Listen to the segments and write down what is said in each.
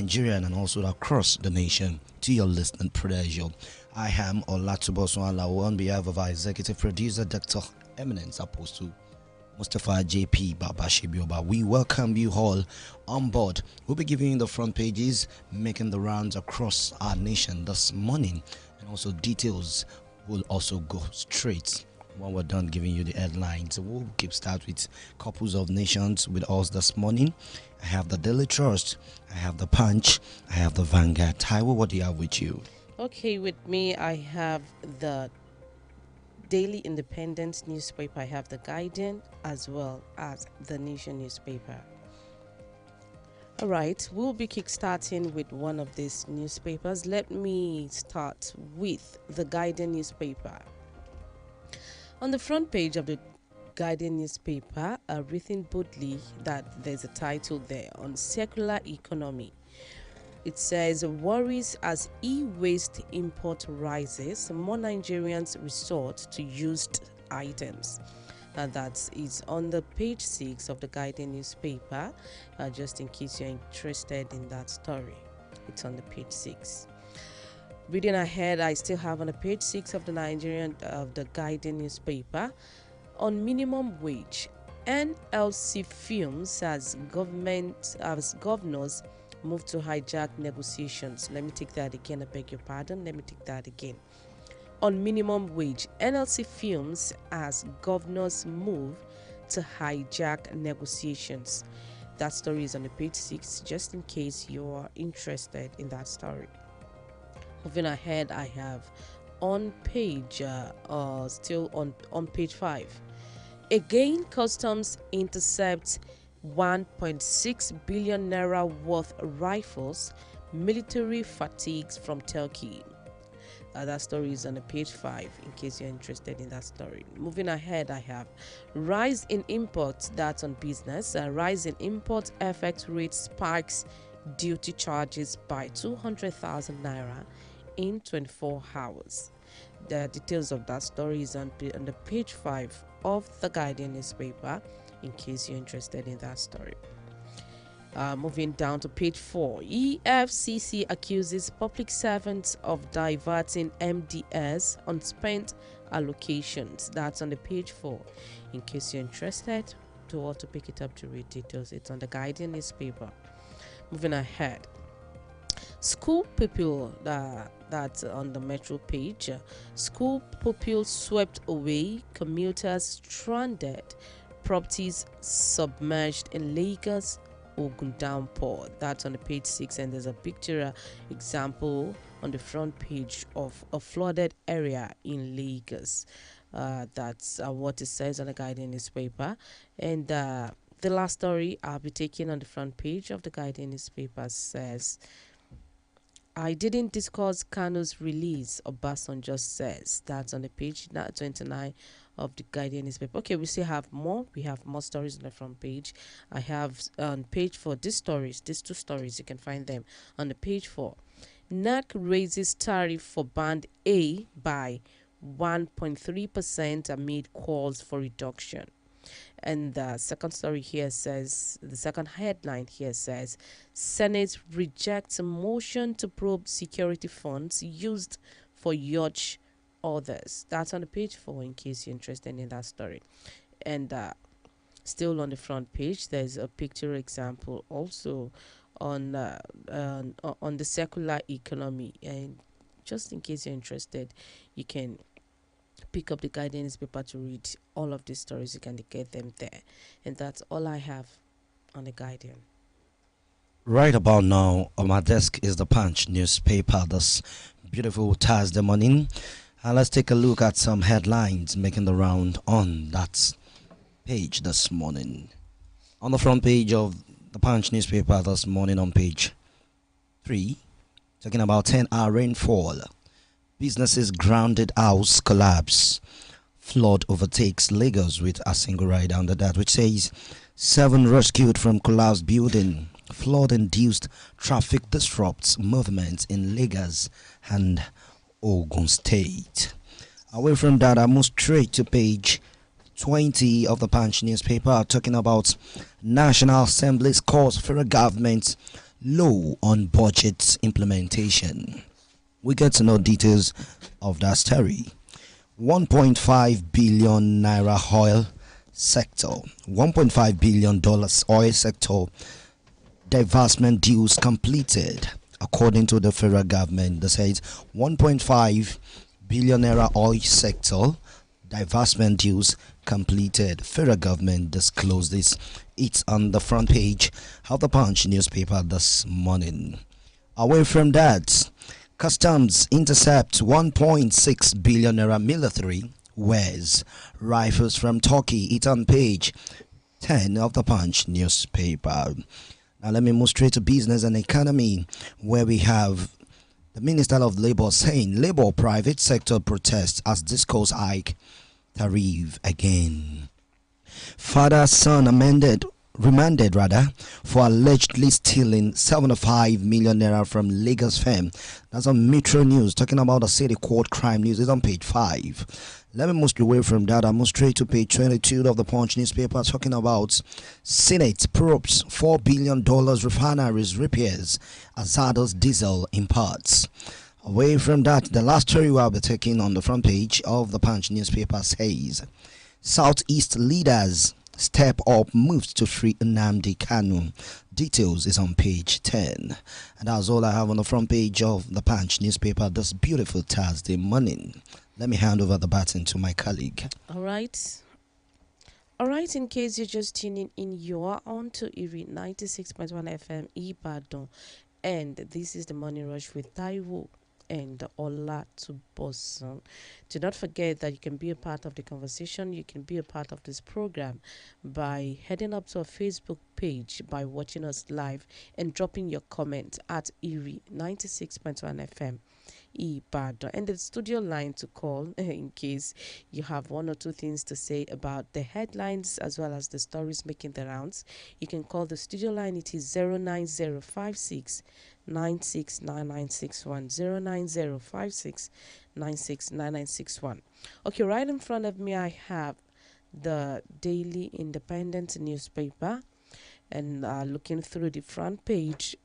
Nigerian and also across the nation to your listening pleasure. I am Olatnbosun Alao on behalf of our executive producer, Dr. Eminence Apostle Mustafa JP Babashibioba. We welcome you all on board. We'll be giving you the front pages, making the rounds across our nation this morning, and also details will also go straight when we're done giving you the headlines. We'll keep start with couples of nations with us this morning. I have the Daily Trust, I have the Punch, I have the Vanguard. Taiwo, what do you have with you? Okay, with me I have the Daily Independent newspaper, I have the Guardian as well as the Nation newspaper. All right, we'll be kickstarting with one of these newspapers. Let me start with the Guardian newspaper. On the front page of the Guardian newspaper, written boldly that there's a title there on circular economy. It says, worries as e-waste import rises, more Nigerians resort to used items. And that is on the page 6 of the Guardian newspaper, just in case you're interested in that story. It's on the page 6. Reading ahead, I still have on the page 6 of the Guardian newspaper, on minimum wage, NLC fumes as governors move to hijack negotiations. Let me take that again. I beg your pardon. Let me take that again. On minimum wage, NLC fumes as governors move to hijack negotiations. That story is on the page 6, just in case you are interested in that story. Moving ahead, I have on page, still on page 5. Again, customs intercepts 1.6 billion naira worth rifles, military fatigues from Turkey. That story is on the page 5 in case you're interested in that story. Moving ahead, I have rise in imports, that's on business. Rise in import FX rate spikes duty charges by 200,000 naira in 24 hours. The details of that story is on the page 5 of the Guardian newspaper in case you're interested in that story. Moving down to page 4, EFCC accuses public servants of diverting MDS on spent allocations. That's on the page 4 in case you're interested to pick it up to read details. It's on the Guardian newspaper. Moving ahead, school pupil, that's on the Metro page. School pupils swept away, commuters stranded, properties submerged in Lagos, Ogun downpour. That's on the page 6, and there's a picture example on the front page of a flooded area in Lagos. That's what it says on the Guardian newspaper. And the last story I'll be taking on the front page of the Guardian newspaper says, I didn't discuss Kano's release, Obasanjo says. That's on the page 29 of the Guardian newspaper. Okay, we still have more. We have more stories on the front page. I have on page 4 these two stories. You can find them on the page 4. NAC raises tariff for Band A by 1.3% amid calls for reduction. And the second story here says, the second headline here says, Senate rejects a motion to probe security funds used for yacht others. That's on the page 4 in case you're interested in that story. And still on the front page, there's a picture example also on the circular economy. And just in case you're interested, you can pick up the Guardian newspaper to read all of these stories. You can get them there. And that's all I have on the Guardian. Right about now on my desk is the Punch newspaper this beautiful Thursday morning. And let's take a look at some headlines making the round on that page this morning. On the front page of the Punch newspaper this morning on page 3, talking about 10-hour rainfall. Businesses grounded, house collapse. Flood overtakes Lagos with a single rider under that, which says 7 rescued from collapsed building. Flood-induced traffic disrupts movements in Lagos and Ogun State. Away from that, I move straight to page 20 of the Punch newspaper, talking about National Assembly's calls for a government low on budget implementation. We get to know details of that story. 1.5 billion naira oil sector, $1.5 billion oil sector divestment deals completed. According to the federal government, they says 1.5 billion naira oil sector divestment deals completed. Federal government disclosed this. It's on the front page of the Punch newspaper this morning. Away from that, customs intercept 1.6 billion naira military wares rifles from Turkey. It's on page 10 of the Punch newspaper. Now let me move straight to business and economy, where we have the Minister of Labour saying Labour private sector protests as discourse hike tariff again. Father son remanded for allegedly stealing 75 million naira from Lagos firm. That's on Metro News, talking about the city court crime news. It's on page 5. Let me move away from that. I move straight to page 22 of the Punch newspaper, talking about Senate probes $4 billion refineries repairs Azado's diesel imports. Away from that, the last story we'll be taking on the front page of the Punch newspaper says Southeast leaders step up moves to free Nnamdi Kanu. Details is on page 10. And that's all I have on the front page of the Punch newspaper this beautiful Thursday morning. Let me hand over the baton to my colleague. All right. All right, in case you're just tuning in, you are on to Erie 96.1 FM Ibadan. And this is the Morning Rush with Taiwo and Olatnbosun. Do not forget that you can be a part of the conversation. You can be a part of this program by heading up to our Facebook page, by watching us live and dropping your comment at Erie 96.1 FM Ibadan, and the studio line to call in case you have one or two things to say about the headlines as well as the stories making the rounds. You can call the studio line. It is 09056 969961 09056 969961. Okay, right in front of me I have the Daily Independent newspaper, and looking through the front page,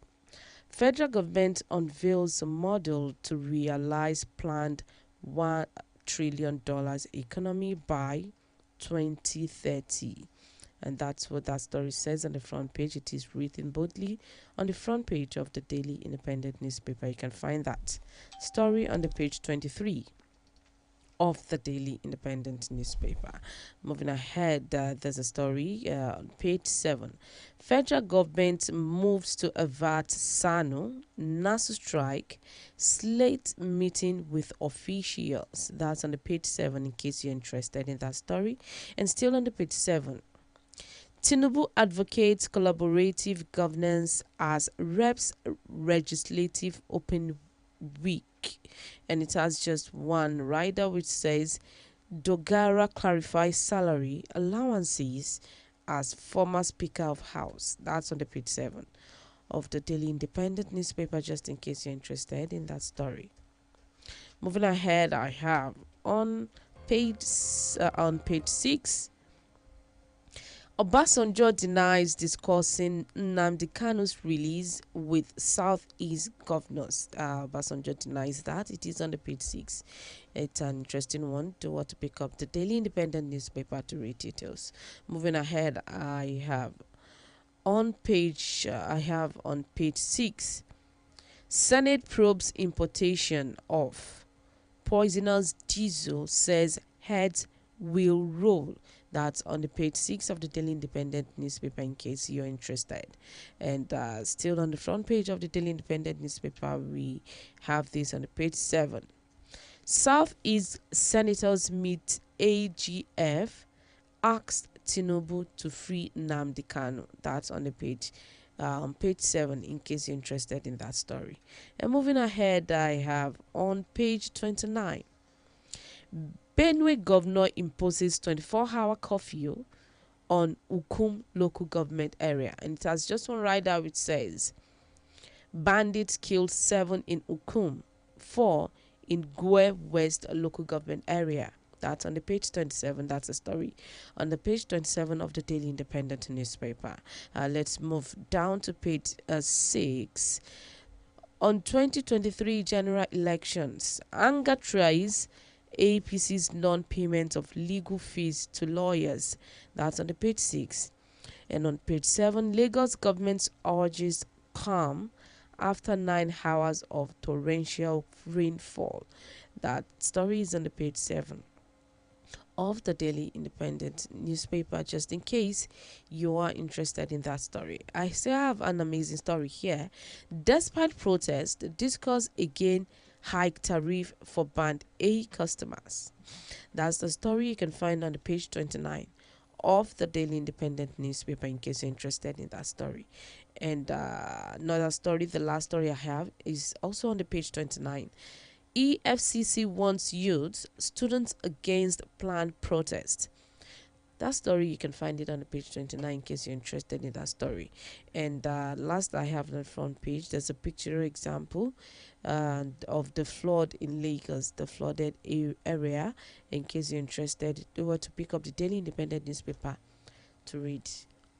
federal government unveils a model to realize planned $1 trillion economy by 2030. And that's what that story says on the front page. It is written boldly on the front page of the Daily Independent newspaper. You can find that story on the page 23 of the Daily Independent newspaper. Moving ahead, there's a story on page 7. Federal government moves to avert SANU, NASU strike, slate meeting with officials. That's on the page 7 in case you're interested in that story. And still on the page 7, Tinubu advocates collaborative governance as reps legislative open week. And it has just one rider which says Dogara clarifies salary allowances as former Speaker of House. That's on the page 7 of the Daily Independent newspaper, just in case you're interested in that story. Moving ahead, I have on page 6, Obasanjo denies discussing Nnamdi Kanu's release with Southeast governors. Obasanjo denies that. It is on the page 6. It's an interesting one. Do want to pick up the Daily Independent newspaper to read details. Moving ahead, I have on page 6, Senate probes importation of poisonous diesel, says heads will roll. That's on the page 6 of the Daily Independent newspaper in case you're interested. And still on the front page of the Daily Independent newspaper, we have this on the page 7. Southeast senators meet AGF, asked Tinubu to free Nnamdi Kanu. That's on the page 7 in case you're interested in that story. And moving ahead, I have on page 29, Benue governor imposes 24-hour curfew on Ukum local government area. And it has just one rider which says, bandits killed 7 in Ukum, 4 in Gwe West local government area. That's on the page 27. That's a story on the page 27 of the Daily Independent newspaper. Let's move down to page 6. On 2023 general elections, anger tries APC's non-payment of legal fees to lawyers. That's on the page 6. And on page 7, Lagos government urges calm after 9 hours of torrential rainfall. That story is on the page 7 of the Daily Independent newspaper, just in case you are interested in that story. I still have an amazing story here. Despite protest, discuss again hike tariff for band A customers. That's the story you can find on the page 29 of the Daily Independent newspaper, in case you're interested in that story. And another story, the last story I have, is also on the page 29. EFCC wants youths, students against planned protest. That story, you can find it on the page 29 in case you're interested in that story. And last I have on the front page, there's a picture example of the flood in Lagos, the flooded area. In case you're interested, you were to pick up the Daily Independent newspaper to read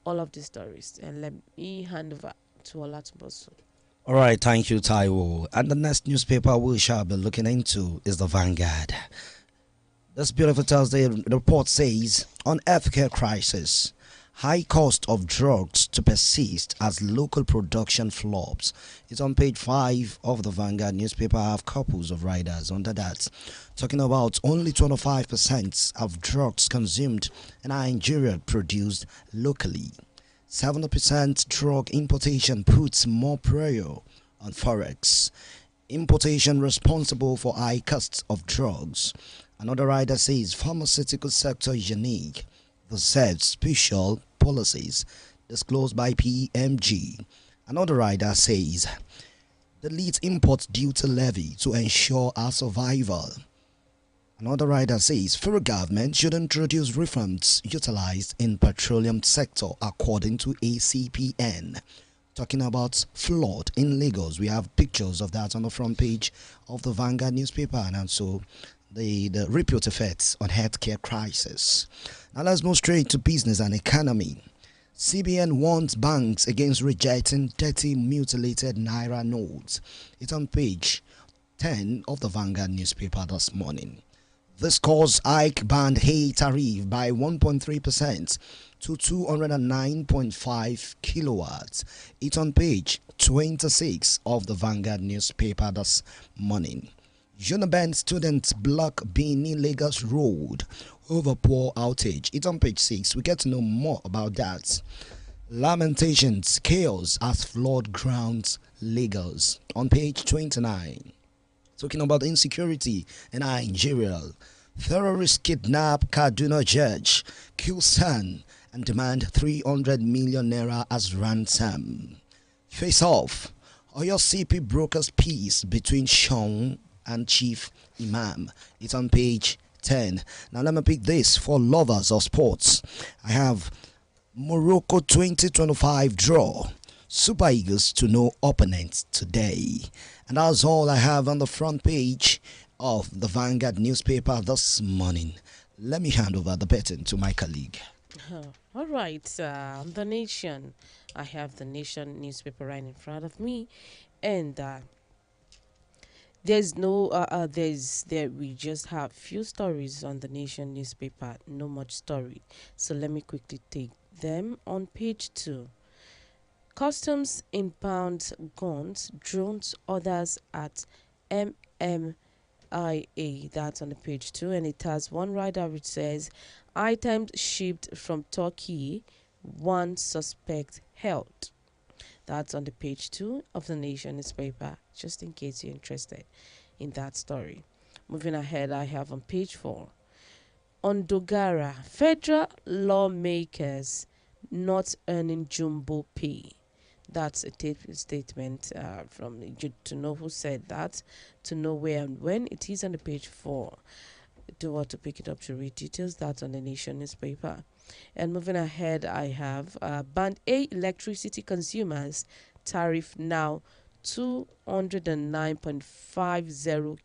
all of the stories. And let me hand over to Olatnbosun. All right, thank you, Taiwo. And the next newspaper we shall be looking into is the Vanguard. This beautiful Thursday report says, on healthcare crisis, high cost of drugs to persist as local production flops. It's on page 5 of the Vanguard newspaper. I have couples of writers under that talking about only 25% of drugs consumed in Nigeria produced locally. 70% drug importation puts more pressure on forex. Importation responsible for high costs of drugs. Another writer says pharmaceutical sector is unique. The said special policies disclosed by PMG. Another writer says delete import duty levy to ensure our survival. Another writer says federal government should introduce reforms utilized in petroleum sector according to ACPN. Talking about flood in Lagos, we have pictures of that on the front page of the Vanguard newspaper, and also the repute effects on healthcare crisis. Now let's move straight to business and economy. CBN warns banks against rejecting dirty mutilated naira notes. It's on page 10 of the Vanguard newspaper this morning. This caused hike band hay tariff by 1.3% to 209.5 kilowatts. It's on page 26 of the Vanguard newspaper this morning. Uniben students block Benin Lagos Road over poor outage. It's on page 6. We get to know more about that. Lamentations, chaos as flood grounds Lagos. On page 29. Talking about insecurity in Nigeria. Terrorists kidnap Kaduna judge, kill son, and demand 300 million naira as ransom. Face off. Oyo CP brokers peace between Sean and Chief Imam. It's on page 10. Now let me pick this for lovers of sports. I have Morocco 2025 draw. Super Eagles to no opponents today. And that's all I have on the front page of the Vanguard newspaper this morning. Let me hand over the baton to my colleague. All right, The Nation. I have The Nation newspaper right in front of me, and we just have few stories on The Nation newspaper, no much story. So let me quickly take them. On page 2, customs impound guns, drones, others at MMIA. That's on the page 2, and it has one rider which says items shipped from Turkey, one suspect held. That's on the page 2 of the Nation newspaper, just in case you're interested in that story. Moving ahead, I have on page 4. On Dogara, federal lawmakers not earning jumbo pay. That's a statement from to know who said that, to know where and when. It is on the page 4. Do want to pick it up to read details. That's on the Nation newspaper. And moving ahead, I have Band A electricity consumers tariff now 209.50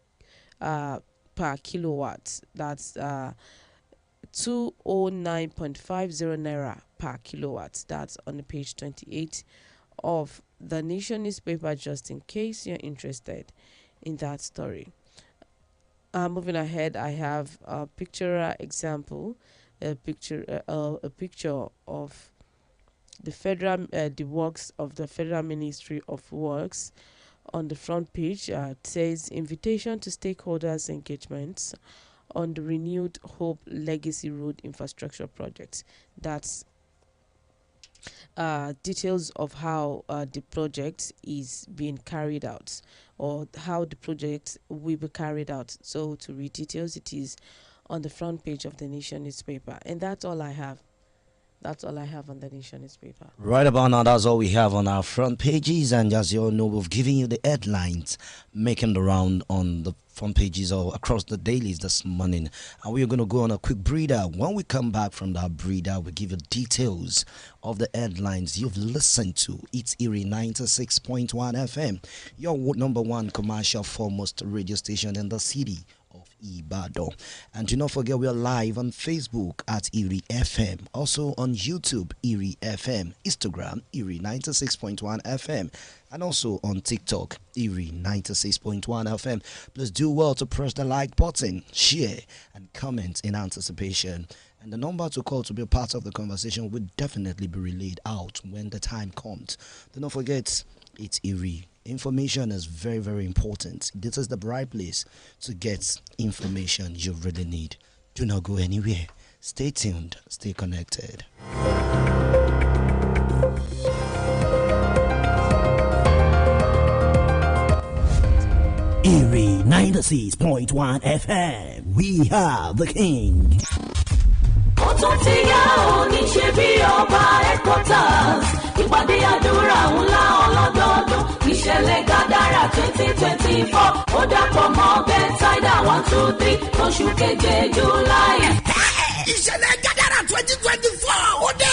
per kilowatt. That's 209.50 naira per kilowatt. That's on the page 28 of the Nation newspaper, just in case you're interested in that story. Moving ahead, I have a picture example, a picture of the federal, the works of the Federal Ministry of Works. On the front page, it says invitation to stakeholders engagements on the renewed Hope Legacy Road infrastructure project. That's details of how the project is being carried out, or how the project will be carried out. So to read details, it is on the front page of the Nation newspaper. And that's all I have. That's all I have on the Nation newspaper. Right about now, that's all we have on our front pages. And as you all know, we've given you the headlines making the round on the front pages or across the dailies this morning. And we're going to go on a quick breather. When we come back from that breather, we'll give you details of the headlines you've listened to. It's Erie 96.1 FM, your number one commercial foremost radio station in the city of Ibadan. And do not forget, we are live on Facebook at Erie FM, also on YouTube Erie FM, Instagram Erie 96.1 FM, and also on TikTok Erie 96.1 FM. Please do well to press the like button, share and comment in anticipation. And the number to call to be a part of the conversation will definitely be relayed out when the time comes. Do not forget, it's Erie. Information is very, very important. This is the right place to get information you really need. Do not go anywhere. Stay tuned. Stay connected. Erie 96.1 FM. We are the king. Ó tún ti yá òní ṣe bí ọba headquarters ìpàdé àdúrà ńlá ọlọ́dọọdún ìṣẹ̀lẹ̀ gàdára 2024 ó dàpọ̀ mọ́ bẹ́tàìdà 123 oṣù keje July. ìṣẹ̀lẹ̀ gàdára 2024 ó dé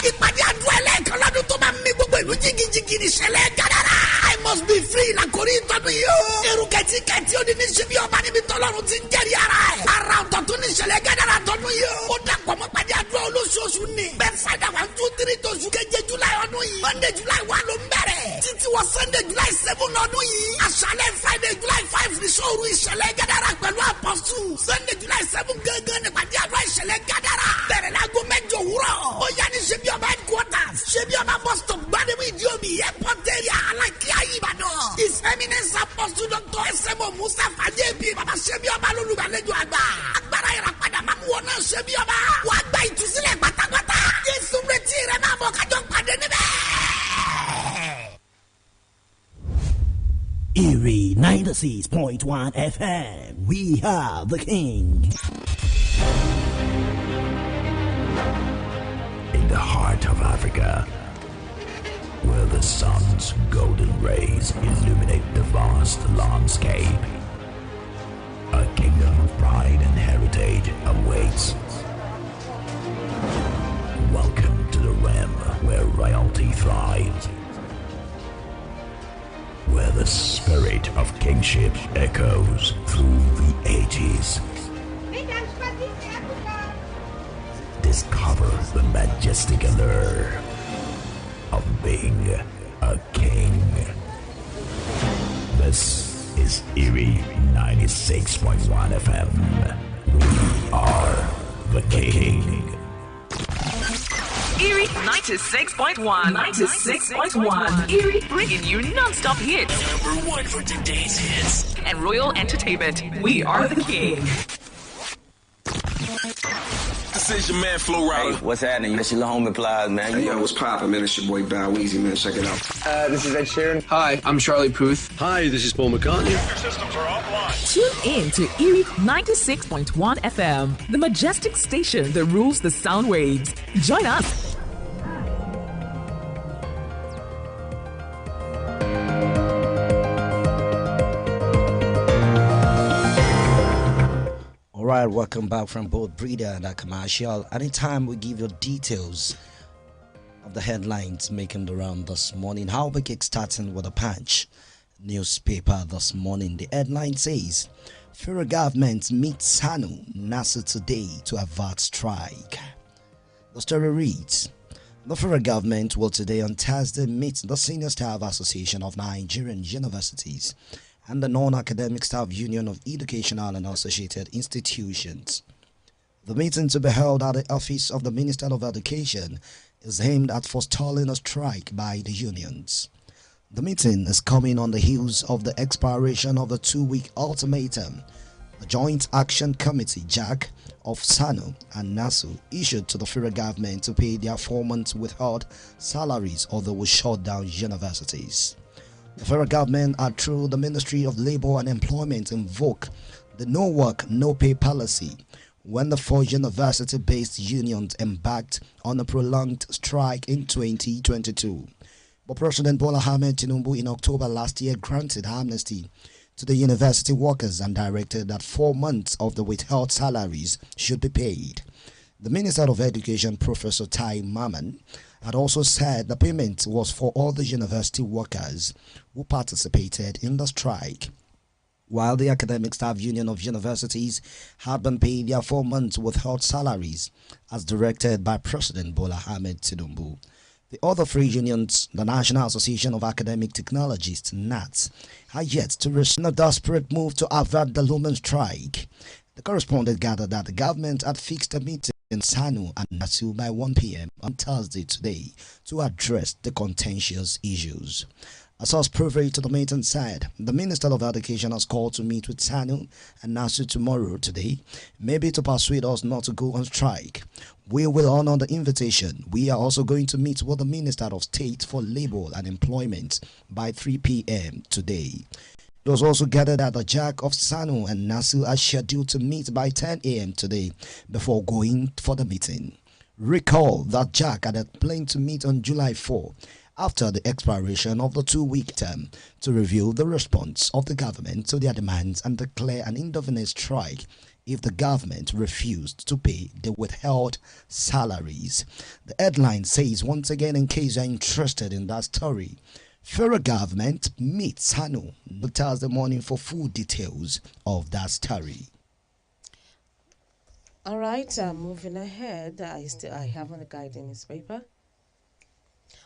ìpàdé àdúrà ẹlẹ́ẹ̀kan lọ́dún tó máa ń mì gbogbo ìlú jìgìjìgì ní ìṣẹ̀lẹ̀ gàdára. I must be free làkórí ìtọ́dún yìí o. èrò kẹ̀tíkẹ̀tí ó di ní ṣe bí ọba níbi tọ́lọ́run ti ń jẹ́rìí ara ẹ̀. ara ọ̀tọ̀ tó ní ìṣẹ̀lẹ̀ gàdára tọdún yìí o. ó dàpọ̀ mọ́ pàdé àdúrà olóṣooṣù ni. bẹ́tàìdà 123 tóṣù keje July ọdún yìí. Monday July 1 ló ń bẹ̀rẹ̀. títí wọ Sunday July 7 ọdún yìí. àṣálẹ́ Friday July 5 ní sóòru ìṣẹ̀lẹ̀ gàdára pẹ̀lú àpọ̀sù. Sunday July 7 gángan ní pàdé àdúrà ìṣẹ̀lẹ̀ gàdára. bẹ̀rẹ̀ láago 8 òwúrọ̀. ó yá ní ṣe bí ọba headquarters. ṣe bí ọba bus stop gbademu ìdíomi airport area alákíá Ìbàdàn. His Eminence Apostle Dr. S.M.O. Mustapha J.P. bàbá ṣe bí ọba lólùgbàlejò àgbà. agbára ìràpadà máa mú wọn náà ṣe bí ọba. wàá gba ìtúsílẹ̀ pátápátá. Jésù retí rẹ̀ máa bọ̀ kájọ pàdé níbẹ̀. Erie 96.1 FM. We are the king. In the heart of Africa, where the sun's golden rays illuminate the vast landscape, a kingdom of pride and heritage awaits. Welcome to the realm where royalty thrives, where the spirit of kingship echoes through the ages. Discover the majestic allure of being a king. This is Erie 96.1 FM. We are the king. Erie 96.1. 96.1. Erie bringing you non-stop hits. Number one for today's hits. And Royal Entertainment. We are the king. This is your man Flo Rida. Hey, what's happening? This your home Plies, man. Hey, yo, what's poppin', man? It's your boy Bow Weezy, man. Check it out. This is Ed Sheeran. Hi, I'm Charlie Puth. Hi, this is Paul McCartney. Your systems are offline. Tune in to Erie 96.1 FM, the majestic station that rules the sound waves. Join us. Alright, welcome back from both breeder and a commercial. Anytime we give you details of the headlines making the round this morning, how we kick starting with a punch. newspaper this morning. The headline says, Federal government meets SANU NASA today to avert strike. The story reads, the federal government will today on Thursday meet the Senior Staff Association of Nigerian Universities and the Non-Academic Staff Union of Educational and Associated Institutions. The meeting, to be held at the office of the Minister of Education, is aimed at forestalling a strike by the unions. The meeting is coming on the heels of the expiration of the 2-week ultimatum the Joint Action Committee (JAC) of SANU and NASU issued to the federal government to pay their 4 months withheld salaries, or they will shut down universities. The federal government had, through the Ministry of Labour and Employment, invoked the no work, no pay policy when the 4 university-based unions embarked on a prolonged strike in 2022. But President Bola Ahmed Tinubu in October last year granted amnesty to the university workers and directed that 4 months of the withheld salaries should be paid. The Minister of Education, Professor Tai Maman, had also said the payment was for all the university workers who participated in the strike. While the Academic Staff Union of Universities had been paid their 4 months withheld salaries as directed by President Bola Ahmed Tinubu. The other 3 unions, the National Association of Academic Technologists (NATS), are yet to respond a desperate move to avert the looming strike. The correspondent gathered that the government had fixed a meeting in SANU and NASU by 1 p.m. on Thursday today to address the contentious issues. A source privy to the meeting said the Minister of Education has called to meet with SANU and NASU tomorrow today, maybe to persuade us not to go on strike. We will honor the invitation. We are also going to meet with the Minister of State for Labour and Employment by 3 p.m. today. It was also gathered that the JAC of SANU and NASU are scheduled to meet by 10 a.m. today before going for the meeting. Recall that JAC had planned to meet on July 4 after the expiration of the 2-week term to review the response of the government to their demands and declare an indefinite strike if the government refused to pay the withheld salaries. The headline says, once again, in case you're interested in that story, federal government meets SANU Thursday morning for full details of that story. All right, moving ahead, I have on the guiding newspaper.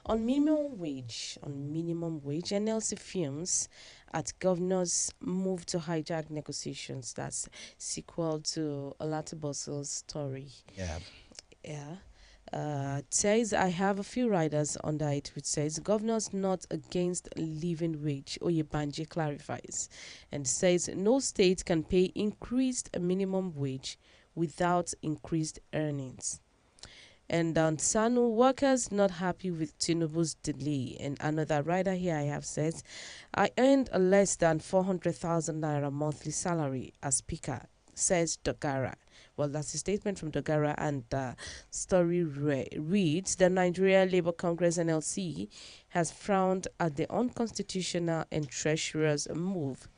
On minimum wage, NLC firms at governors move to hijack negotiations. That's sequel to Olatnbosun's story. Yeah. It says, I have a few riders under it, which says, governors not against living wage. Oyebanji clarifies and says, no state can pay increased minimum wage without increased earnings. And on SANU, workers not happy with Tinubu's delay. And another rider here I have says, I earned a less than 400,000 naira monthly salary as speaker, says Dogara. Well, that's a statement from Dogara, and the story reads, the Nigeria Labour Congress NLC has frowned at the unconstitutional and treacherous move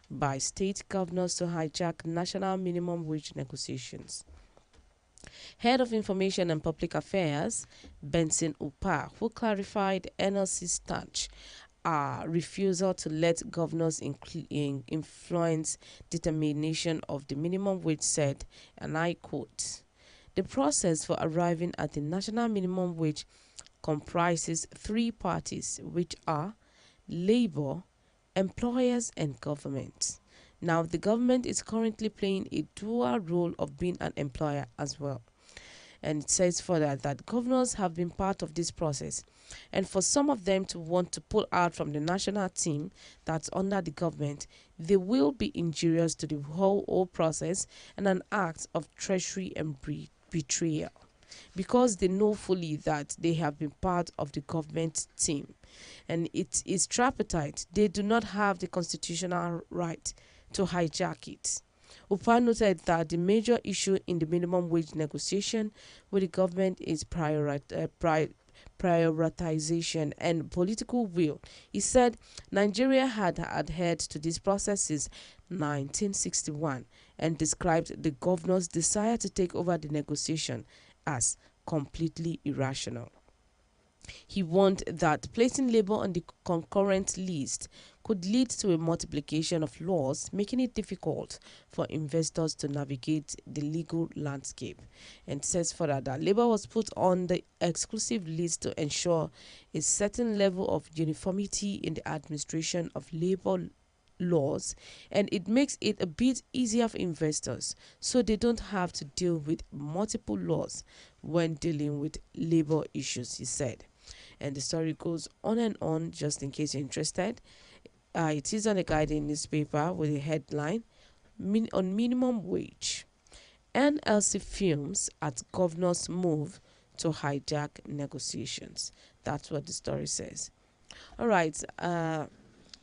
by state governors to hijack national minimum wage negotiations. Head of Information and Public Affairs, Benson Upa, who clarified NLC's stance, refusal to let governors influence determination of the minimum wage, said, and I quote, the process for arriving at the national minimum wage comprises 3 parties, which are labor, employers, and government. Now, the government is currently playing a dual role of being an employer as well. And it says further that governors have been part of this process. And for some of them to want to pull out from the national team that's under the government, they will be injurious to the whole process and an act of treachery and betrayal, because they know fully that they have been part of the government team. And it is tripartite. They do not have the constitutional right to hijack it. Upa noted that the major issue in the minimum wage negotiation with the government is prioritization and political will. He said Nigeria had adhered to this process since 1961 and described the governor's desire to take over the negotiation as completely irrational. He warned that placing labor on the concurrent list could lead to a multiplication of laws, making it difficult for investors to navigate the legal landscape. And says further that labor was put on the exclusive list to ensure a certain level of uniformity in the administration of labor laws, and it makes it a bit easier for investors so they don't have to deal with multiple laws when dealing with labor issues, he said. And the story goes on and on, just in case you're interested. It is on a Guardian newspaper with a headline on minimum wage. NLC films at governor's move to hijack negotiations. That's what the story says. All right.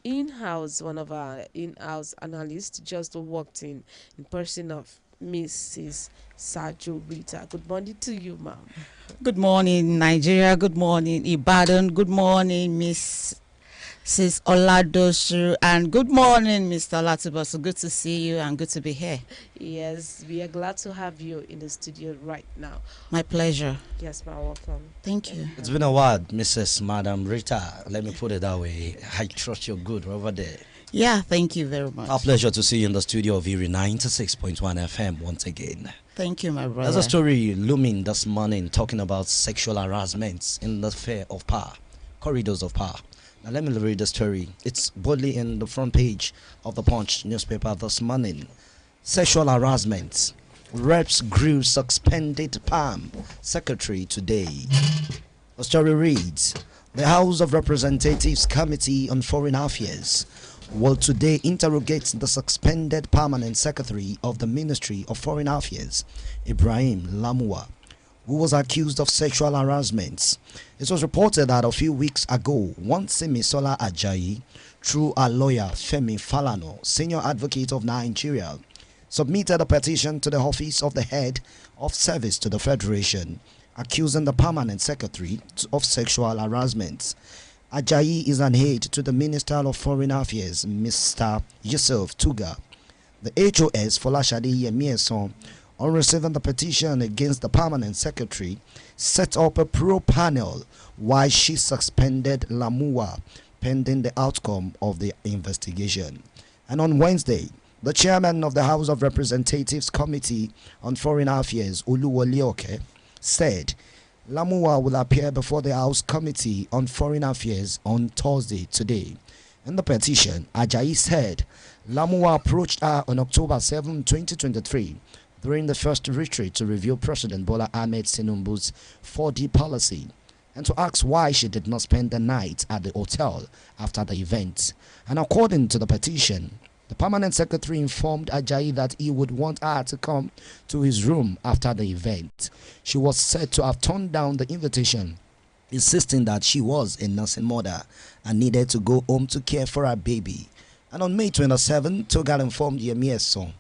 One of our in-house analysts just walked in person of Mrs. Sajo Rita. Good morning to you, ma'am. Good morning, Nigeria. Good morning, Ibadan. Good morning, Mrs. Oladosu. And good morning, Mr. Olatnbosun. Good to see you and good to be here. Yes, we are glad to have you in the studio right now. My pleasure. Yes, ma'am. Welcome. Thank you. It's been a while, Mrs. Madam Rita. Let me put it that way. I trust you're good over there. Yeah, thank you very much. Our pleasure to see you in the studio of Erie 96.1 FM once again. Thank you, my brother. There's a story looming this morning talking about sexual harassment in the sphere of power, corridors of power. Now let me read the story. It's boldly in the front page of the Punch newspaper this morning. Sexual harassment. Reps grew suspended PAM secretary today. The story reads, the House of Representatives Committee on Foreign Affairs will today interrogate the suspended permanent secretary of the Ministry of Foreign Affairs, Ibrahim Lamua, who was accused of sexual harassment. It was reported that a few weeks ago, one Simisola Ajayi, through a lawyer, Femi Falano, senior advocate of Nigeria, submitted a petition to the office of the head of service to the Federation, accusing the permanent secretary of sexual harassment. Ajayi is an aide to the Minister of Foreign Affairs, Mr. Yusuf Tuga. The HOS, Folashade Yemieson, on receiving the petition against the permanent secretary, set up a pro-panel while she suspended Lamua pending the outcome of the investigation. And on Wednesday, the chairman of the House of Representatives Committee on Foreign Affairs, Oluwole Oke, said Lamua will appear before the House Committee on Foreign Affairs on Thursday today. In the petition, Ajayi said Lamua approached her on October 7, 2023, during the first retreat to review President Bola Ahmed Tinubu's 4D policy, and to ask why she did not spend the night at the hotel after the event. And according to the petition, the permanent secretary informed Ajayi that he would want her to come to his room after the event. She was said to have turned down the invitation, insisting that she was a nursing mother and needed to go home to care for her baby. And on May 27, Togal informed Yemieson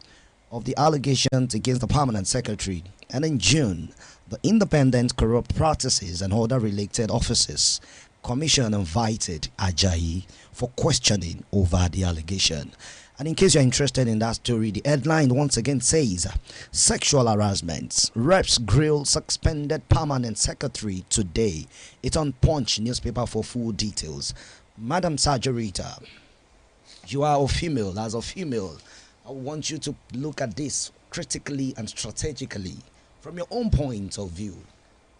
of the allegations against the permanent secretary. And in June, the Independent Corrupt Practices and Other Related Offices Commission invited Ajayi for questioning over the allegation. And in case you're interested in that story, the headline once again says, sexual harassment. Reps grill suspended permanent secretary today. It's on Punch newspaper for full details. Madam Sajorita, you are a female. As a female, I want you to look at this critically and strategically from your own point of view.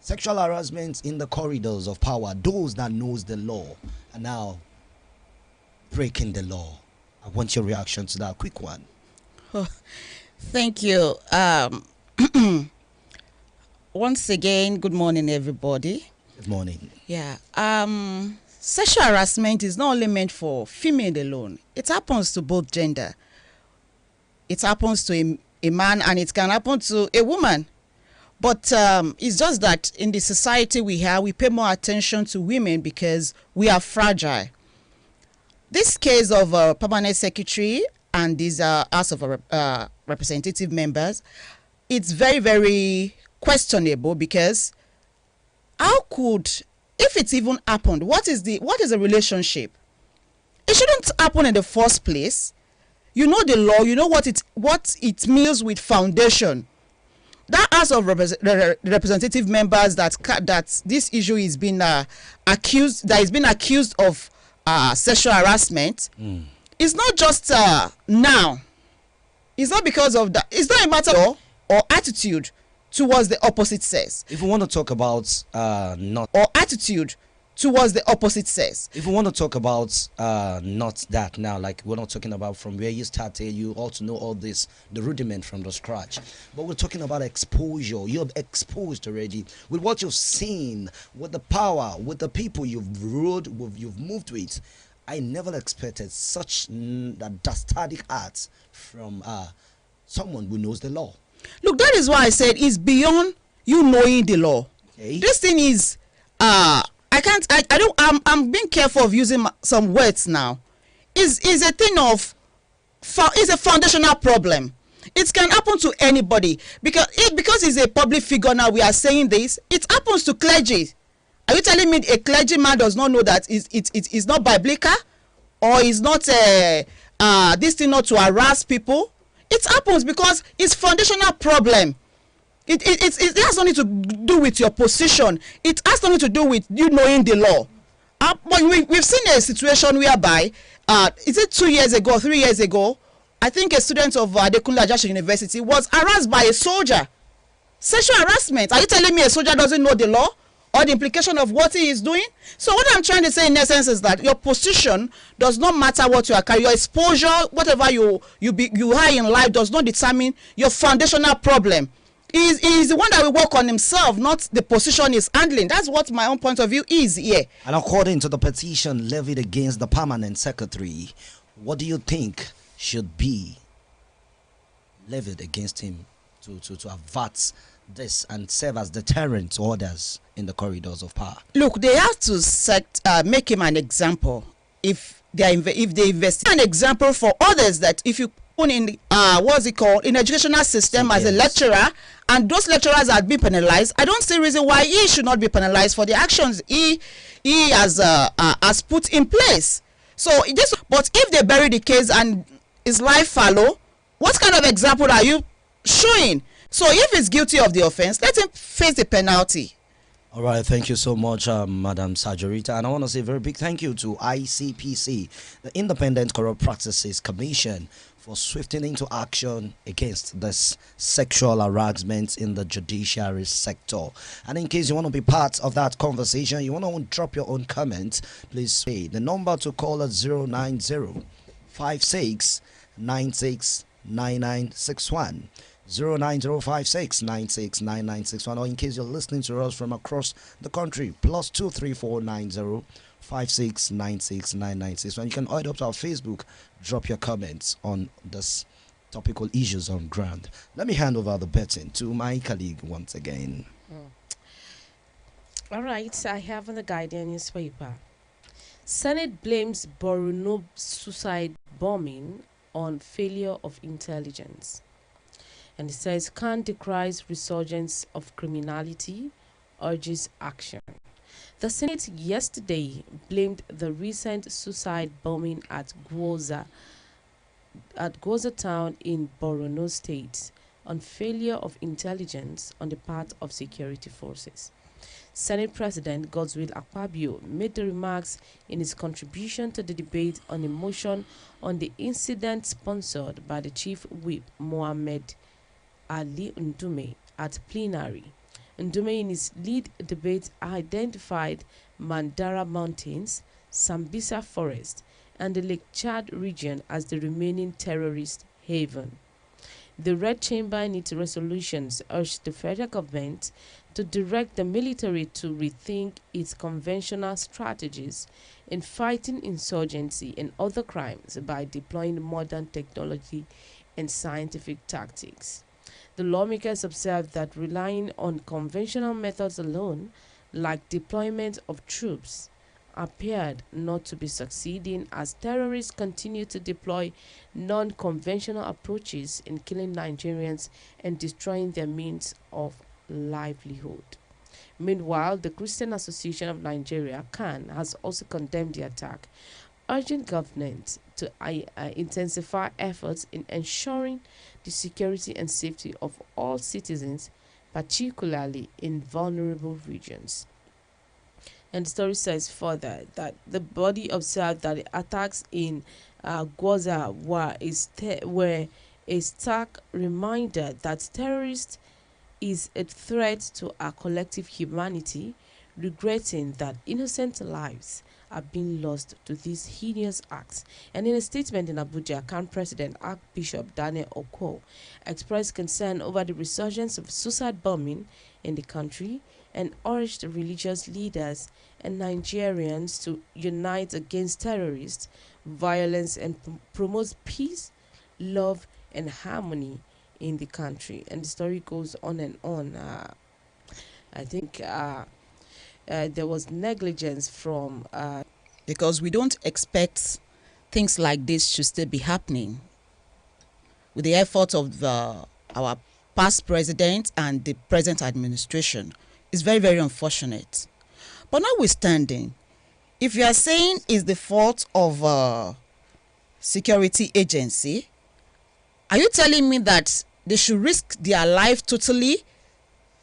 Sexual harassment in the corridors of power. Those that knows the law are now breaking the law. I want your reaction to that quick one. Oh, thank you. Once again, good morning, everybody. Good morning. Yeah. Sexual harassment is not only meant for female alone. It happens to both gender. It happens to a man and it can happen to a woman. But it's just that in the society we have, we pay more attention to women because we are fragile. This case of permanent secretary and these House of Representative members, it's very, very questionable because how could, if it's even happened, what is the relationship? It shouldn't happen in the first place. You know the law, you know what it means with foundation. that House of Representative members that this issue is being accused, that is being accused of sexual harassment, it's not just now. It's not because of that. It's not a matter of or attitude towards the opposite sex. If we want to talk about not or attitude towards the opposite sex. If we want to talk about not that now, like we're not talking about from where you started, you ought to know all this, the rudiment from the scratch. But we're talking about exposure. You're exposed already with what you've seen, with the power, with the people you've ruled, you've moved with. I never expected such dastardic acts from someone who knows the law. Look, that is why I said it's beyond you knowing the law. Okay. This thing is I'm being careful of using some words now. Is a thing of is a foundational problem. It can happen to anybody because it's a public figure now. We are saying this. It happens to clergy. Are you telling me a clergyman does not know that it's not biblical, or is not this thing not to harass people? It happens because it's foundational problem. It has nothing to do with your position. It has nothing to do with you knowing the law. But we've seen a situation whereby, is it 2 years ago, 3 years ago, I think a student of Adekunle Ajashin University was harassed by a soldier. Sexual harassment. Are you telling me a soldier doesn't know the law or the implication of what he is doing? So what I'm trying to say in essence is that your position does not matter what you are carrying. Your exposure, whatever you are in life, does not determine your foundational problem. He is the one that will work on himself, not the position he's handling. That's what my own point of view is here. And according to the petition levied against the permanent secretary, what do you think should be levied against him to avert this and serve as deterrent to others in the corridors of power? Look, they have to make him an example. If they invest an example for others, that if you put in in educational system as a lecturer, and those lecturers are being penalized, I don't see reason why he should not be penalized for the actions he has put in place. So but if they bury the case and his life follow, what kind of example are you showing? So if he's guilty of the offense, let him face the penalty. All right, thank you so much, Madam Sajorita. And I want to say a very big thank you to ICPC, the Independent Corrupt Practices Commission, for swifting into action against this sexual harassment in the judiciary sector. And in case you want to be part of that conversation, you want to drop your own comment, please say the number to call is 090 56 96 9961. 09056969961, or in case you're listening to us from across the country, +2349056969961. You can add up to our Facebook, drop your comments on this topical issues on ground. Let me hand over the baton to my colleague once again. All right, I have in the Guardian newspaper. Senate blames Borno suicide bombing on failure of intelligence. And it says, Khan decries resurgence of criminality, urges action. The Senate yesterday blamed the recent suicide bombing at Gwoza town in Borno State on failure of intelligence on the part of security forces. Senate President Godswill Akpabio made the remarks in his contribution to the debate on a motion on the incident sponsored by the Chief Whip Mohammed Ali Ndume at plenary. Ndume in his lead debate identified Mandara Mountains, Sambisa Forest, and the Lake Chad region as the remaining terrorist haven. The Red Chamber in its resolutions urged the federal government to direct the military to rethink its conventional strategies in fighting insurgency and other crimes by deploying modern technology and scientific tactics. The lawmakers observed that relying on conventional methods alone, like deployment of troops, appeared not to be succeeding as terrorists continue to deploy non-conventional approaches in killing Nigerians and destroying their means of livelihood. Meanwhile, the Christian Association of Nigeria, CAN, has also condemned the attack, urging government to intensify efforts in ensuring the security and safety of all citizens particularly in vulnerable regions. And the story says further that the body observed that the attacks in Gwaza were a stark reminder that terrorists is a threat to our collective humanity, regretting that innocent lives are being lost to these heinous acts. And in a statement in Abuja, CAN President Archbishop Daniel Okwo expressed concern over the resurgence of suicide bombing in the country and urged religious leaders and Nigerians to unite against terrorists, violence, and promote peace, love, and harmony in the country. And the story goes on and on. I think there was negligence from because we don't expect things like this to still be happening. With the effort of our past president and the present administration, it's very, very unfortunate. But notwithstanding, if you are saying it's the fault of security agency, are you telling me that they should risk their life totally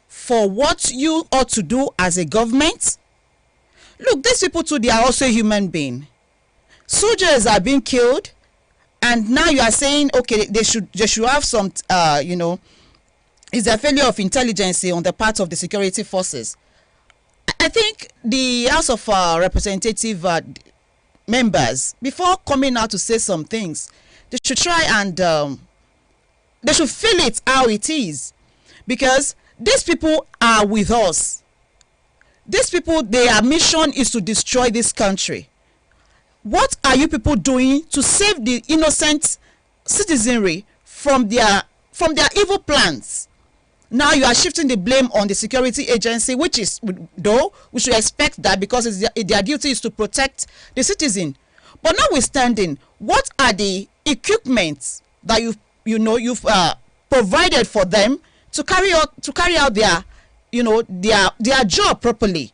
for what you ought to do as a government? Look, these people too, they are also human beings. Soldiers are being killed, and now you are saying, okay, they should have some, is a failure of intelligence on the part of the security forces. I think the House of Representative members, before coming out to say some things, they should try and they should feel it how it is, because these people are with us. These people, their mission is to destroy this country. What are you people doing to save the innocent citizenry from their evil plans? Now you are shifting the blame on the security agency, which is, though we should expect that, because their duty is to protect the citizen. But notwithstanding, what are the equipment that you've provided for them to carry out their job properly?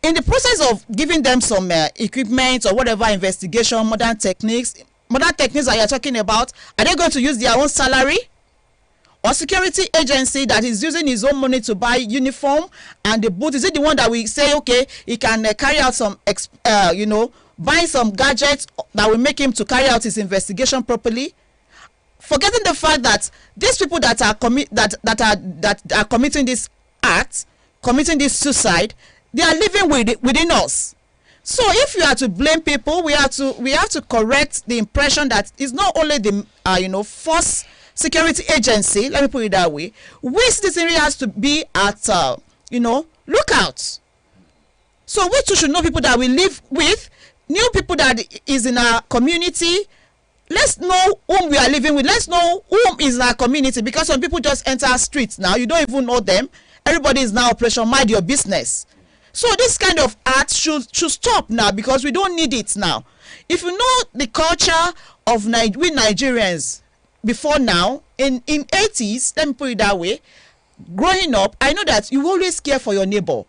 In the process of giving them some equipment or whatever, investigation, modern techniques that you're talking about, are they going to use their own salary? Or security agency that is using his own money to buy uniform and the boot, is it the one that we say, okay, he can carry out some buy some gadgets that will make him to carry out his investigation properly? Forgetting the fact that these people that are committing this act, committing this suicide, they are living within us. So if you are to blame people, we have to correct the impression that it's not only the force security agency, let me put it that way. We citizenry has to be at lookout. So we too should know people that we live with, new people that is in our community. Let's know whom we are living with. Let's know whom is in our community, because some people just enter our streets now. You don't even know them. Everybody is now operation mind your business. So this kind of act should stop now, because we don't need it now. If you know the culture of we Nigerians before now, in 80s, let me put it that way, growing up, I know that you always care for your neighbor.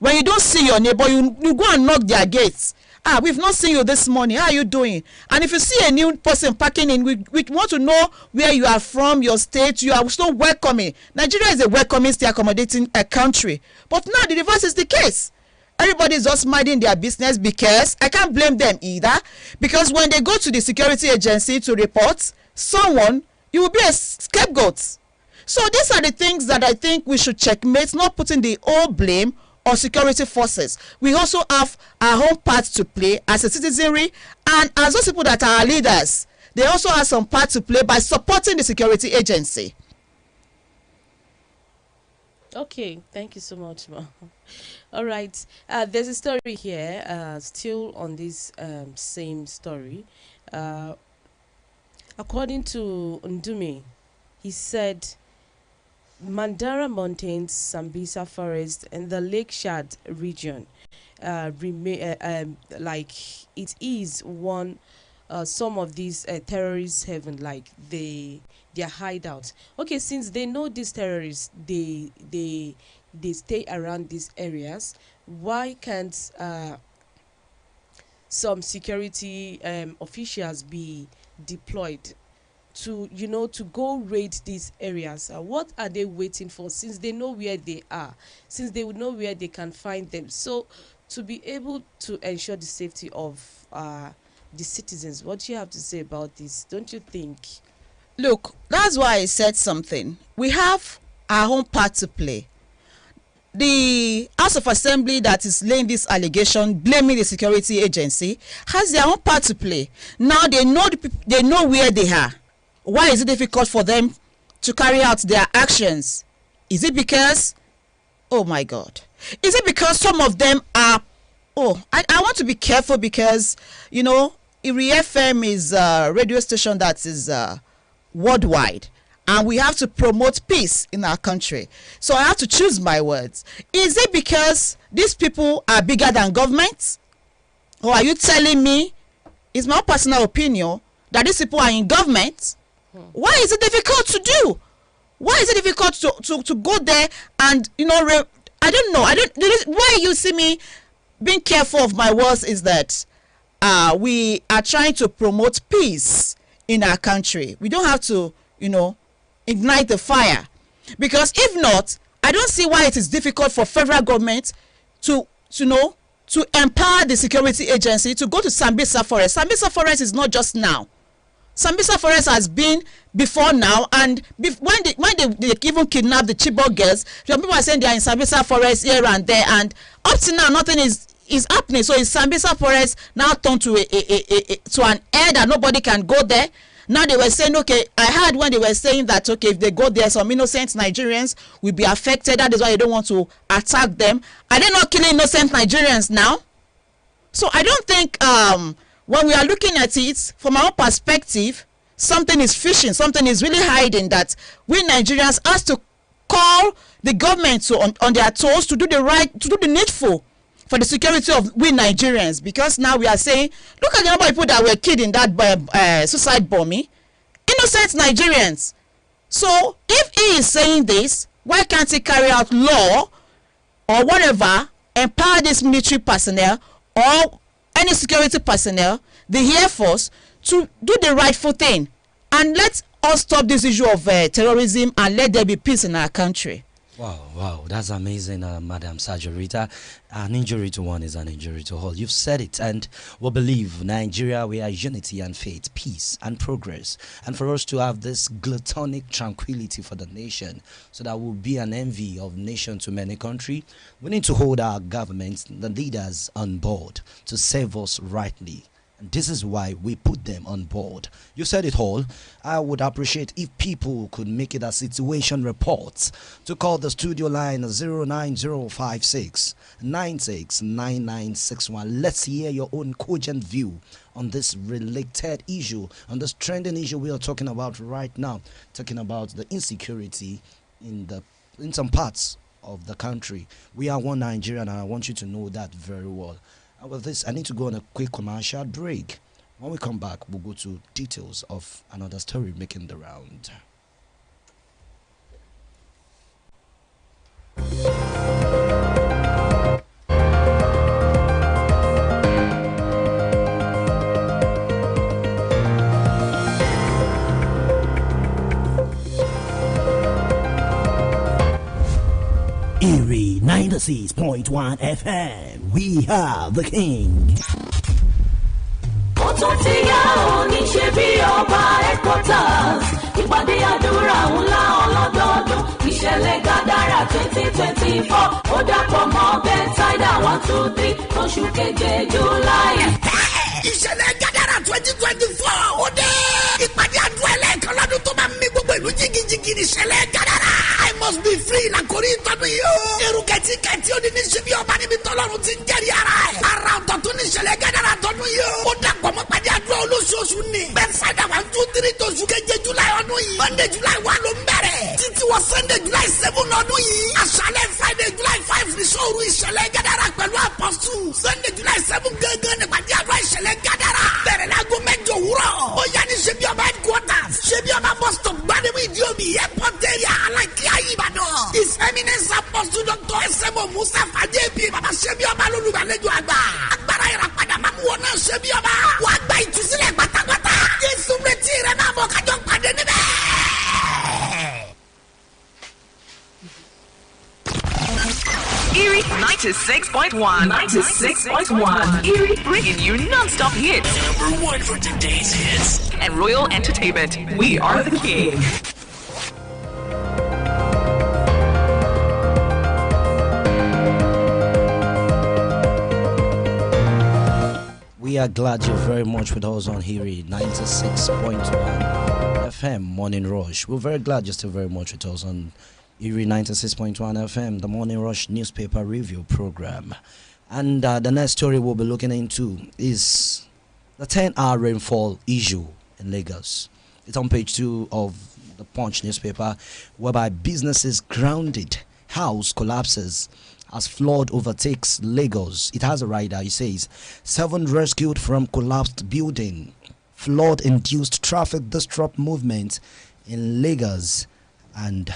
When you don't see your neighbor, you go and knock their gates. We've not seen you this morning. How are you doing? And if you see a new person parking in, we want to know where you are from, your state. You are so welcoming. Nigeria is a welcoming, stay accommodating country. But now the reverse is the case. Everybody is just minding their business, because I can't blame them either. Because when they go to the security agency to report someone, you will be a scapegoat. So these are the things that I think we should checkmate, not putting the whole blame on security forces. We also have our own part to play as a citizenry, and as those people that are our leaders, they also have some part to play by supporting the security agency. Okay, thank you so much, Ma. All right, there's a story here, still on this same story. According to Ndumi, he said Mandara Mountains, Sambisa Forest, and the Lake Chad region like it is one some of these terrorists haven, like their hideout. Okay, since they know these terrorists, they stay around these areas, why can't some security officials be deployed to to go raid these areas? What are they waiting for, since they know where they are, since they would know where they can find them? So to be able to ensure the safety of the citizens, what do you have to say about this? Don't you think? Look, that's why I said something. We have our own part to play. The House of Assembly that is laying this allegation, blaming the security agency, has their own part to play. Now they know where they are. Why is it difficult for them to carry out their actions? Is it because, oh my God, is it because some of them are, I want to be careful because, Iri FM is a radio station that is worldwide, and we have to promote peace in our country. So I have to choose my words. Is it because these people are bigger than government? Or are you telling me, it's my personal opinion, that these people are in government? Why is it difficult to do? Why is it difficult to go there and, I don't know. Why you see me being careful of my words is that we are trying to promote peace in our country. We don't have to, ignite the fire, because if not, I don't see why it is difficult for federal government to empower the security agency to go to Sambisa Forest. Sambisa Forest is not just now. Sambisa Forest has been before now, and when they even kidnap the Chibok girls, some people are saying they are in Sambisa Forest here and there, and up to now nothing is happening. So is Sambisa Forest now turned to to an area that nobody can go there? Now they were saying, okay, I heard when they were saying that, okay, if they go there, some innocent Nigerians will be affected. That is why they don't want to attack them. Are they not killing innocent Nigerians now? So I don't think when we are looking at it from our perspective, something is fishing, something is really hiding, that we Nigerians have to call the government on their toes to do the needful for the security of we Nigerians, because now we are saying, look at the number of people that were killed in that suicide bombing, innocent Nigerians. So if he is saying this, why can't he carry out law or whatever, empower this military personnel or any security personnel, the Air Force, to do the rightful thing, and let us stop this issue of terrorism and let there be peace in our country. Wow, that's amazing, Madam Sajorita. An injury to one is an injury to all. You've said it, and we believe Nigeria, we are unity and faith, peace and progress. And for us to have this gluttonic tranquility for the nation, so that will be an envy of nation to many countries, we need to hold our governments, the leaders, on board to serve us rightly. This is why we put them on board. You said it all. I would appreciate if people could make it a situation report to call the studio line 09056 969961. Let's hear your own cogent view on this related issue, on this trending issue we are talking about right now, talking about the insecurity in some parts of the country. We are one Nigeria, and I want you to know that very well. With this, I need to go on a quick commercial break. When we come back, we'll go to details of another story making the round. Erie 96.1 FM. We are the king. Ó tún ti yá ò ní ṣe bí ọba headquarters, ìpàdé àdúrà ńlá ọlọ́dọọdún, ìṣẹ̀lẹ̀ gàdára 2024, ó dàpọ̀ mọ́ bẹ́tàìdà 123 oṣù keje July. Ìṣẹ̀lẹ̀ gàdára 2024 ó dé. Ìpàdé àdúrà ẹlẹ́ẹ̀kan lọ́dún tó máa ń mì gbogbo ìlú jìgìjìgì ní ìṣẹ̀lẹ̀ gàdára. I must be free làkórí ìtọ́dún yìí o. Èrò kẹ̀tíkẹ̀tí ó ní ní ṣe bí ọba níbi tọ́lọ́run ti ń jẹ́rìí ara ẹ̀. Ara ọ̀tọ̀ tó ní ìṣẹ̀lẹ̀ gàdára tọdún yìí o. Ó dàpọ̀ mọ́ pàdé àdúrà olóṣooṣù ni. Bẹ́ẹ̀fàdà 123 tó oṣù keje July ọdún yìí. Monday July 1 ló ń bẹ̀rẹ̀. Títí wọ Sunday July 7 ọdún yìí. Àṣálẹ́ Friday July 5 ní sóòrù ìṣẹ̀lẹ̀ gàdára pẹ̀lú àpọ̀sù. Sunday July 7 gángan ní pàdé àdúrà ìṣẹ̀lẹ̀ gàdára. Bẹ̀rẹ̀ láago 8 òwúrọ̀. Ó yá ní ṣe bí ọba headquarters. Ṣe bí ọba bus stop Gbádébù Ìdíòmì airport area Alákíá Ìbàdàn. His Eminence Apostle Dr. S.M.O. Musa Fajebi. Bàbá ṣe bí ọba lólùgbàlejò àgbà. Agbára ìràpadà máa mú wọn náà ṣe bí ọba. Wàá gba ìtúsílẹ̀ pátápátá. Jésù retí rẹ̀ máa bọ̀ kájọ pàdé 96.1. 96.1. Erie, bringing you non-stop hits. Number one for today's hits. And Royal Entertainment, we are the king. We are glad you're very much with us on Hiri 96.1 FM Morning Rush. We're very glad you're still very much with us on Hiri 96.1 FM, the Morning Rush newspaper review program. And the next story we'll be looking into is the 10-hour rainfall issue in Lagos. It's on page 2 of the Punch newspaper, whereby businesses grounded, house collapses as flood overtakes Lagos. It has a rider. It says 7 rescued from collapsed building. Flood-induced traffic disrupt movement in Lagos and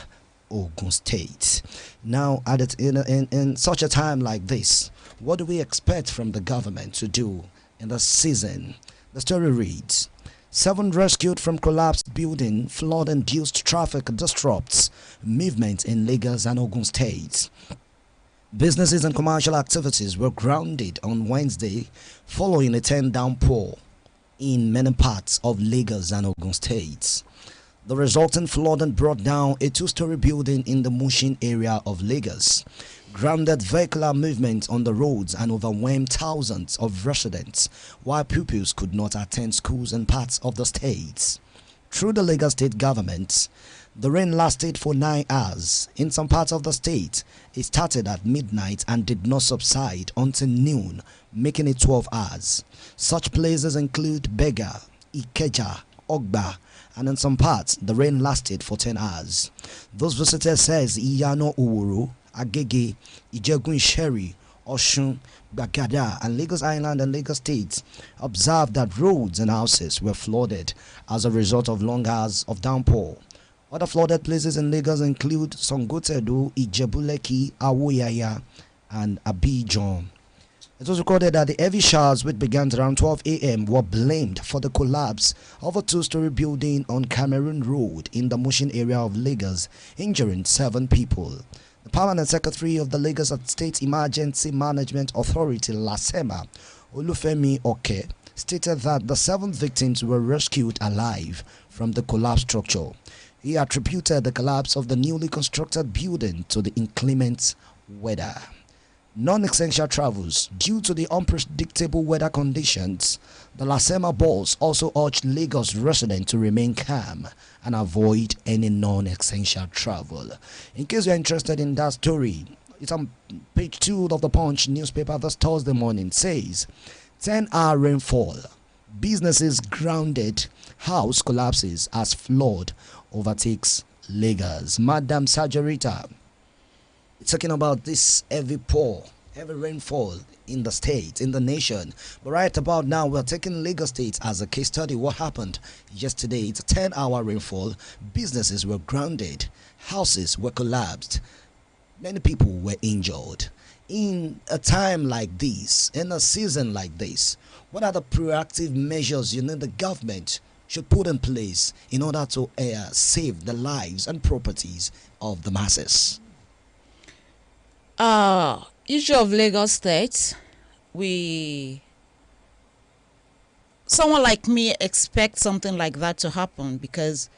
Ogun State. Now, in such a time like this, what do we expect from the government to do in the season? The story reads: 7 rescued from collapsed building. Flood-induced traffic disrupts movement in Lagos and Ogun State. Businesses and commercial activities were grounded on Wednesday following a 10 downpour in many parts of Lagos and Ogun States. The resulting flooding brought down a 2-story building in the Mushin area of Lagos, grounded vehicular movement on the roads and overwhelmed thousands of residents, while pupils could not attend schools in parts of the state. Through the Lagos state government, the rain lasted for 9 hours. In some parts of the state, it started at midnight and did not subside until noon, making it 12 hours. Such places include Bega, Ikeja, Ogba, and in some parts, the rain lasted for 10 hours. Those visitors says Iyano Uwuru, Agege, Ijegun Sherry, Oshun, Bagada, and Lagos Island and Lagos State observed that roads and houses were flooded as a result of long hours of downpour. Other flooded places in Lagos include Songotedo, Ijebuleki, Awoyaya, and Abidjan. It was recorded that the heavy showers, which began around 12 a.m., were blamed for the collapse of a 2-story building on Cameroon Road in the Mushin area of Lagos, injuring 7 people. The permanent secretary of the Lagos State Emergency Management Authority, LASEMA, Olufemi Oke, stated that the 7 victims were rescued alive from the collapsed structure. He attributed the collapse of the newly constructed building to the inclement weather. Non-essential travels due to the unpredictable weather conditions. The LASEMA boss also urged Lagos residents to remain calm and avoid any non-essential travel. In case you're interested in that story, it's on page 2 of the Punch newspaper this Thursday morning. It says 10-hour rainfall, businesses grounded, house collapses as flood overtakes Lagos. Madam Sajarita, talking about this heavy rainfall in the state, in the nation. But right about now, we're taking Lagos State as a case study. What happened yesterday? It's a 10-hour rainfall. Businesses were grounded. Houses were collapsed. Many people were injured. In a time like this, in a season like this, what are the proactive measures the government should put in place in order to save the lives and properties of the masses? Issue of Lagos State, someone like me expect something like that to happen, because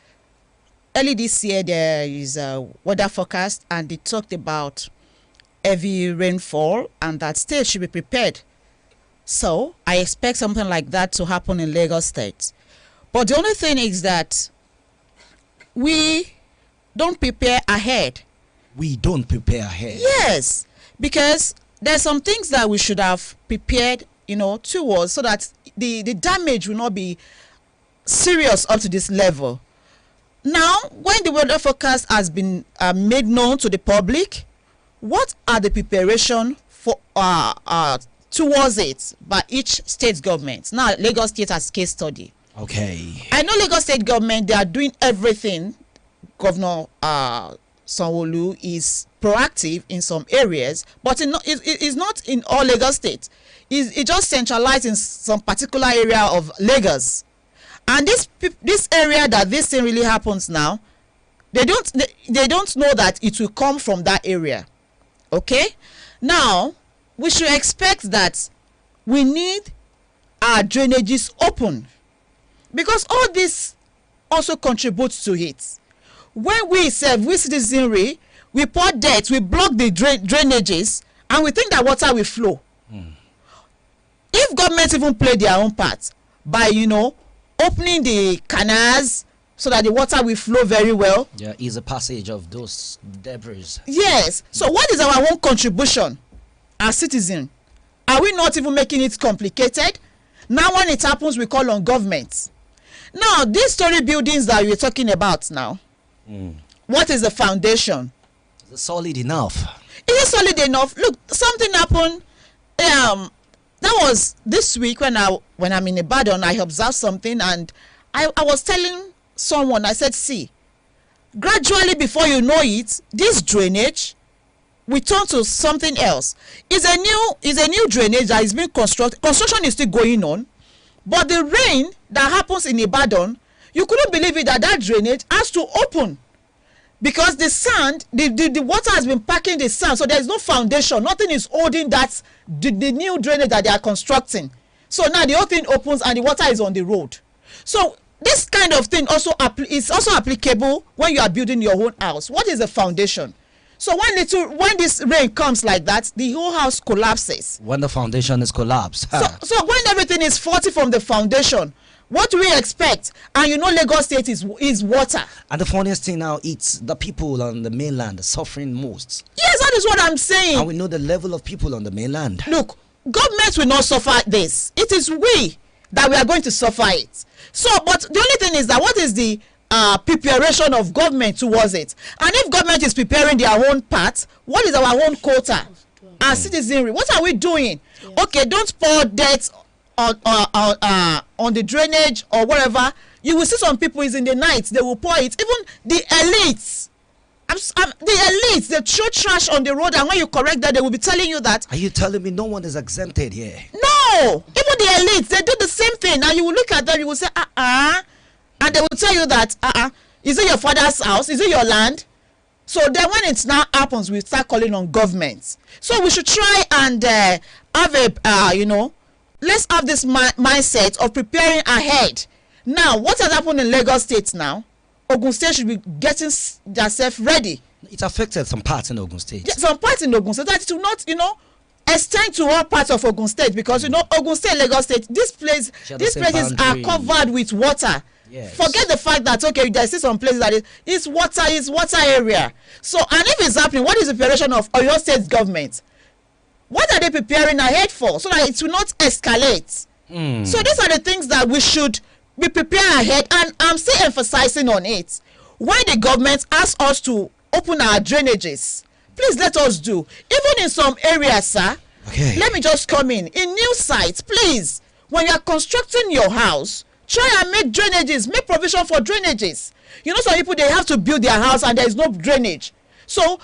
early this year there is a weather forecast and they talked about heavy rainfall and that state should be prepared. So I expect something like that to happen in Lagos State. But the only thing is that we don't prepare ahead. We don't prepare ahead. Yes, because there's some things that we should have prepared, towards, so that the damage will not be serious up to this level. Now, when the weather forecast has been made known to the public, what are the preparation for towards it by each state government? Now, Lagos State has case study. Okay. I know Lagos State government, they are doing everything. Governor Sanwo-Olu is proactive in some areas, but it's not in all Lagos State. It just centralized in some particular area of Lagos. And this area that this thing really happens now, they don't know that it will come from that area. Okay? Now, we should expect that we need our drainages open, because all this also contributes to it. When we citizenry, we pour dirt, we block the drainages, and we think that water will flow. If government even play their own part by, opening the canals so that the water will flow very well. Yeah, ease the passage of those debris. Yes. So what is our own contribution as citizens? Are we not even making it complicated? Now when it happens, we call on government. Now, these story buildings that we're talking about now, what is the foundation? Is it solid enough? Is it solid enough? Look, something happened. That was this week when I'm in Ibadan. I observed something, and I was telling someone, I said, see, gradually before you know it, this drainage we turn to something else. Is a new drainage that is being constructed. Construction is still going on, but the rain that happens in Ibadan, you couldn't believe it that drainage has to open, because the sand, the water has been packing the sand, so there is no foundation. Nothing is holding that the new drainage that they are constructing. So now the whole thing opens and the water is on the road. So this kind of thing is also applicable when you are building your own house. What is the foundation? So when this rain comes like that, the whole house collapses. When the foundation is collapsed. So when everything is faulty from the foundation, what do we expect? And Lagos State is water. And the funniest thing now, it's the people on the mainland suffering most. Yes, that is what I'm saying. And we know the level of people on the mainland. Look, government will not suffer this. It is we that we are going to suffer it. So, but the only thing is that what is the preparation of government towards it? And if government is preparing their own part, what is our own quota as citizenry? What are we doing? Yes. Okay, don't pour dirt on the drainage or whatever. You will see some people is in the night, they will pour it. Even the elites, they throw trash on the road, and when you correct that, they will be telling you that. Are you telling me no one is exempted here? No, even the elites, they do the same thing. Now you will look at them, you will say and they will tell you that is it your father's house? Is it your land? So then when it now happens, we start calling on government. So we should try and have a let's have this mindset of preparing ahead. Now, what has happened in Lagos State now? Ogun State should be getting themselves ready. It affected some parts in Ogun State. Yeah, some parts in Ogun State, that it will not, extend to all parts of Ogun State, because Ogun State, Lagos State, these places are covered with water. Yes. Forget the fact that there's still some places that is water area. So, and if it's happening, what is the preparation of Oyo State government? What are they preparing ahead for, so that it will not escalate? So these are the things that we should be prepared ahead, and I'm still emphasizing on it. When the government asks us to open our drainages, please let us do. Even in some areas, sir, let me just come in new sites, please, when you are constructing your house, try and make drainages, make provision for drainages. Some people, they have to build their house and there is no drainage. So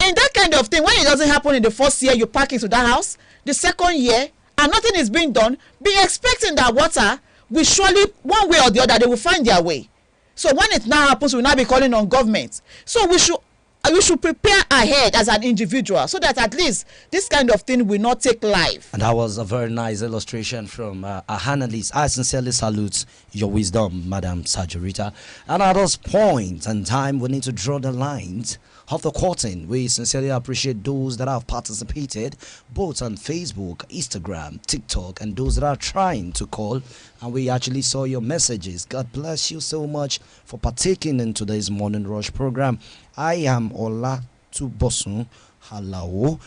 in that kind of thing, when it doesn't happen in the first year you pack into that house, the second year, and nothing is being done, be expecting that water will surely, one way or the other, they will find their way. So when it now happens, we'll now be calling on government. So we should prepare ahead as an individual, so that at least this kind of thing will not take life. And that was a very nice illustration from our analyst. I sincerely salute your wisdom, Madam Sajurita. And at this point in time, we need to draw the lines of the curtain. We sincerely appreciate those that have participated both on Facebook, Instagram, TikTok, and those that are trying to call. And we actually saw your messages. God bless you so much for partaking in today's Morning Rush program. I am Olatnbosun Alao,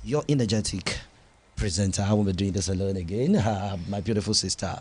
your energetic presenter. I won't be doing this alone again. My beautiful sister.